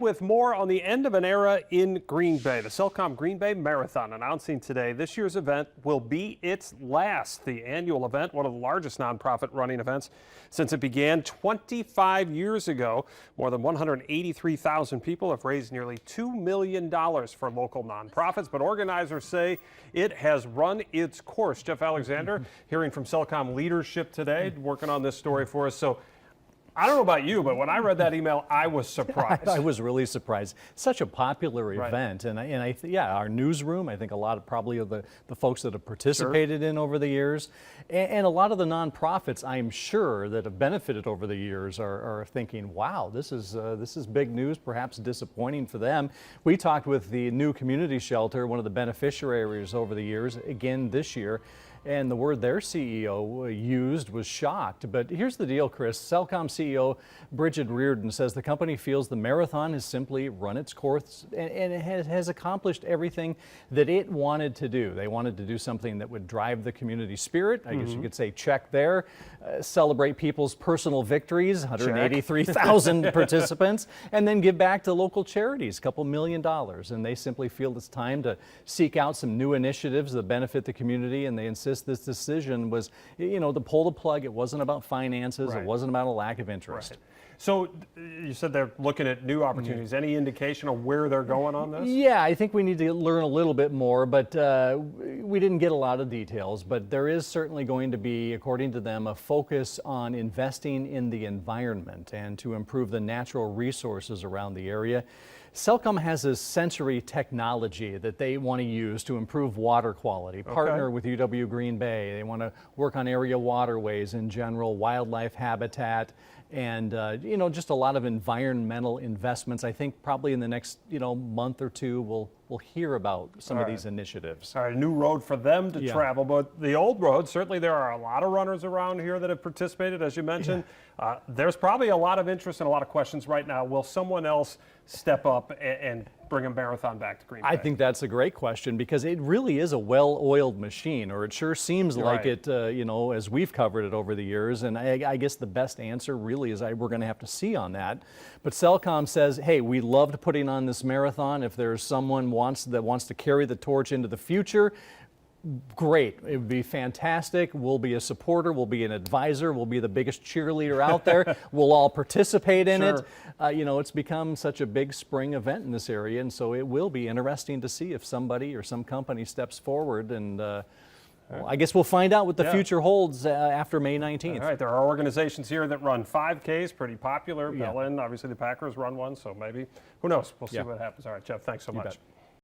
With more on the end of an era in Green Bay, the Cellcom Green Bay Marathon announcing today this year's event will be its last. The annual event, one of the largest nonprofit running events since it began 25 years ago. More than 183,000 people have raised nearly $2 million for local nonprofits, but organizers say it has run its course. Jeff Alexander, hearing from Cellcom leadership today, working on this story for us. So I don't know about you, but when I read that email, I was surprised. I was really surprised. Such a popular event, and yeah, our newsroom. I think a lot of probably of the folks that have participated in over the years, and a lot of the nonprofits, I'm sure, that have benefited over the years are thinking, "Wow, this is big news." Perhaps disappointing for them. We talked with the new community shelter, one of the beneficiaries over the years, again this year. And the word their CEO used was shocked. But here's the deal, Chris. Cellcom CEO Bridget Reardon says the company feels the marathon has simply run its course and it has accomplished everything that it wanted to do. They wanted to do something that would drive the community spirit. I guess you could say check there. Celebrate people's personal victories, 183,000 participants, and then give back to local charities, a couple $1 million. And they simply feel it's time to seek out some new initiatives that benefit the community, and they insist this decision was, to pull the plug. It wasn't about finances. It wasn't about a lack of interest. So you said they're looking at new opportunities. Any indication of where they're going on this? Yeah, I think we need to learn a little bit more, but we didn't get a lot of details. But there is certainly going to be, according to them, a focus on investing in the environment and to improve the natural resources around the area. Cellcom has a sensory technology that they want to use to improve water quality. Partner with UW Green Bay. They want to work on area waterways in general, wildlife habitat, and just a lot of environmental investments. I think probably in the next month or two we'll hear about some of these initiatives. All right, a new road for them to travel, but the old road, certainly there are a lot of runners around here that have participated, as you mentioned. There's probably a lot of interest and a lot of questions right now. Will someone else step up and bring a marathon back to Green Bay? I think that's a great question, because it really is a well-oiled machine, or it sure seems like it, as we've covered it over the years. And I guess the best answer really is we're going to have to see on that. But Cellcom says, hey, we loved putting on this marathon. If there's someone that wants to carry the torch into the future, great. It would be fantastic. We'll be a supporter. We'll be an advisor. We'll be the biggest cheerleader out there. We'll all participate in it. It's become such a big spring event in this area, and so it will be interesting to see if somebody or some company steps forward. And I guess we'll find out what the future holds after May 19th. All right, there are organizations here that run 5Ks, pretty popular. Bellin, obviously the Packers run one, so maybe, who knows? We'll see what happens. All right, Jeff, thanks so much.